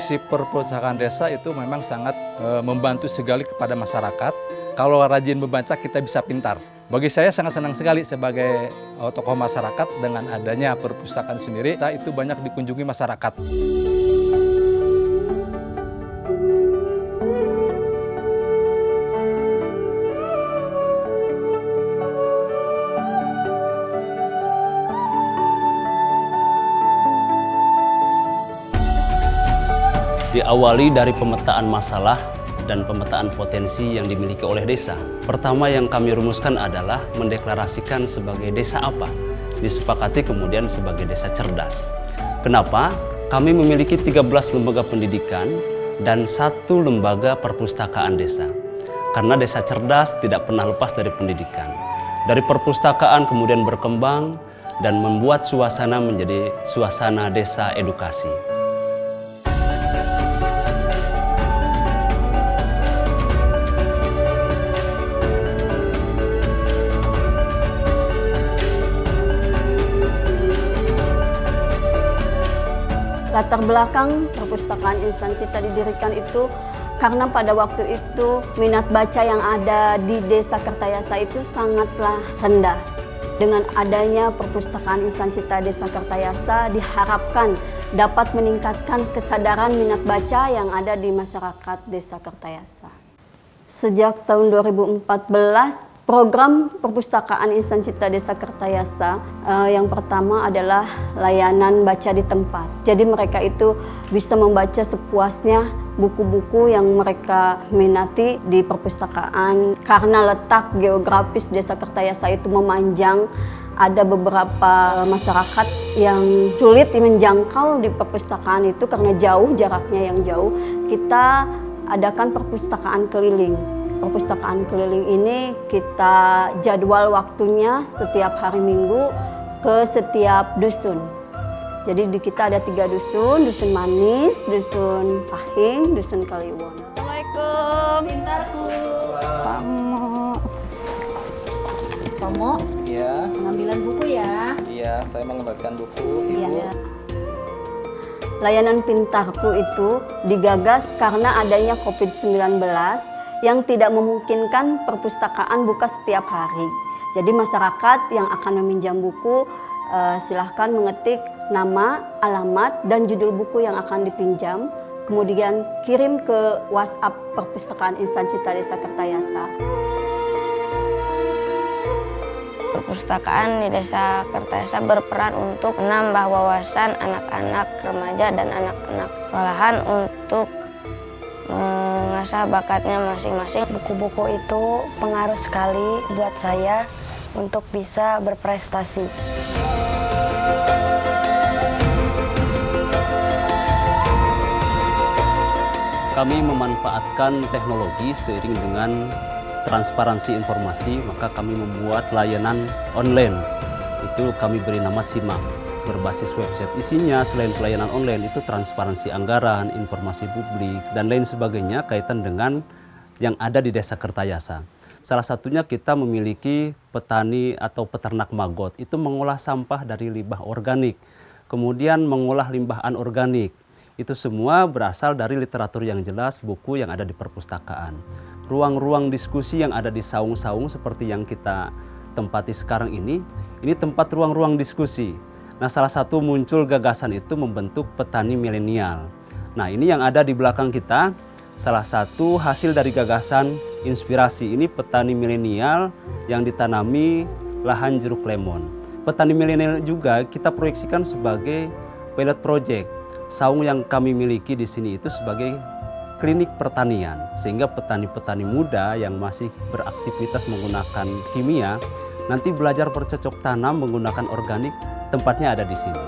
fungsi perpustakaan desa itu memang sangat membantu sekali kepada masyarakat. Kalau rajin membaca kita bisa pintar. Bagi saya sangat senang sekali sebagai tokoh masyarakat dengan adanya perpustakaan sendiri, itu banyak dikunjungi masyarakat. Diawali dari pemetaan masalah dan pemetaan potensi yang dimiliki oleh desa. Pertama yang kami rumuskan adalah mendeklarasikan sebagai desa apa, disepakati kemudian sebagai desa cerdas. Kenapa? Kami memiliki 13 lembaga pendidikan dan 1 lembaga perpustakaan desa. Karena desa cerdas tidak pernah lepas dari pendidikan. Dari perpustakaan kemudian berkembang dan membuat suasana menjadi suasana desa edukasi. Latar belakang perpustakaan Insan Cipta didirikan itu karena pada waktu itu minat baca yang ada di Desa Kertayasa itu sangatlah rendah. Dengan adanya perpustakaan Insan Cipta Desa Kertayasa diharapkan dapat meningkatkan kesadaran minat baca yang ada di masyarakat Desa Kertayasa. Sejak tahun 2014, program perpustakaan Insan Cipta Desa Kertayasa yang pertama adalah layanan baca di tempat. Jadi mereka itu bisa membaca sepuasnya buku-buku yang mereka minati di perpustakaan. Karena letak geografis Desa Kertayasa itu memanjang, ada beberapa masyarakat yang sulit menjangkau di perpustakaan itu karena jauh, jaraknya yang jauh. Kita adakan perpustakaan keliling. Perpustakaan keliling ini kita jadwal waktunya setiap hari Minggu ke setiap dusun. Jadi di kita ada 3 dusun, Dusun Manis, Dusun Pahing, Dusun Kaliwon. Assalamualaikum, pintarku. Pomo. Iya. Pengambilan buku ya. Iya, saya mengembalikan buku. Iya. Layanan Pintarku itu digagas karena adanya COVID-19 yang tidak memungkinkan perpustakaan buka setiap hari. Jadi masyarakat yang akan meminjam buku silahkan mengetik nama, alamat, dan judul buku yang akan dipinjam, kemudian kirim ke WhatsApp Perpustakaan Insan Cipta Desa Kertayasa. Perpustakaan di Desa Kertayasa berperan untuk menambah wawasan anak-anak remaja dan anak-anak sekolahan untuk mengasah bakatnya masing-masing. Buku-buku itu pengaruh sekali buat saya untuk bisa berprestasi. Kami memanfaatkan teknologi seiring dengan transparansi informasi, maka kami membuat layanan online. Itu kami beri nama SIMAK, berbasis website. Isinya selain pelayanan online itu transparansi anggaran, informasi publik, dan lain sebagainya kaitan dengan yang ada di Desa Kertayasa. Salah satunya kita memiliki petani atau peternak maggot, itu mengolah sampah dari limbah organik, kemudian mengolah limbah anorganik. Itu semua berasal dari literatur yang jelas, buku yang ada di perpustakaan. Ruang-ruang diskusi yang ada di saung-saung seperti yang kita tempati sekarang ini tempat ruang-ruang diskusi. Nah, salah satu muncul gagasan itu membentuk petani milenial. Nah, ini yang ada di belakang kita, salah satu hasil dari gagasan inspirasi ini petani milenial yang ditanami lahan jeruk lemon. Petani milenial juga kita proyeksikan sebagai pilot project. Saung yang kami miliki di sini itu sebagai klinik pertanian, sehingga petani-petani muda yang masih beraktivitas menggunakan kimia nanti belajar bercocok tanam menggunakan organik, tempatnya ada di sini.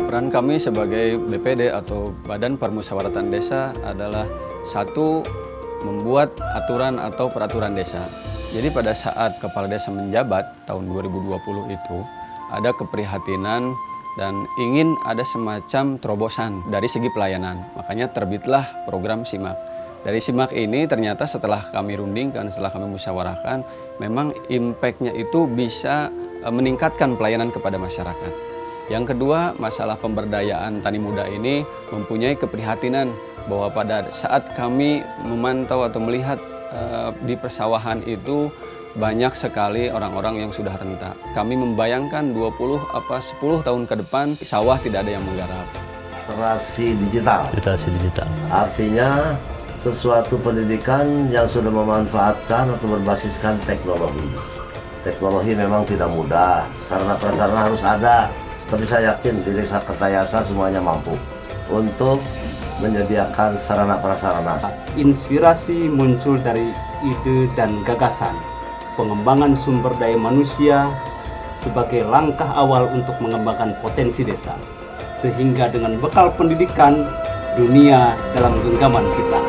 Peran kami sebagai BPD atau Badan Permusyawaratan Desa adalah satu, membuat aturan atau peraturan desa. Jadi pada saat Kepala Desa menjabat tahun 2020 itu ada keprihatinan dan ingin ada semacam terobosan dari segi pelayanan. Makanya terbitlah program SIMAK. Dari SIMAK ini ternyata setelah kami rundingkan, setelah kami musyawarahkan, memang impact-nya itu bisa meningkatkan pelayanan kepada masyarakat. Yang kedua, masalah pemberdayaan tani muda ini mempunyai keprihatinan bahwa pada saat kami memantau atau melihat di persawahan itu banyak sekali orang-orang yang sudah renta. Kami membayangkan 10 tahun ke depan sawah tidak ada yang menggarap. Literasi digital. Literasi digital. Artinya sesuatu pendidikan yang sudah memanfaatkan atau berbasiskan teknologi. Teknologi memang tidak mudah, sarana prasarana harus ada. Tapi saya yakin di Desa Kertayasa semuanya mampu untuk menyediakan sarana prasarana. Inspirasi muncul dari ide dan gagasan. Pengembangan sumber daya manusia sebagai langkah awal untuk mengembangkan potensi desa. Sehingga dengan bekal pendidikan, dunia dalam genggaman kita.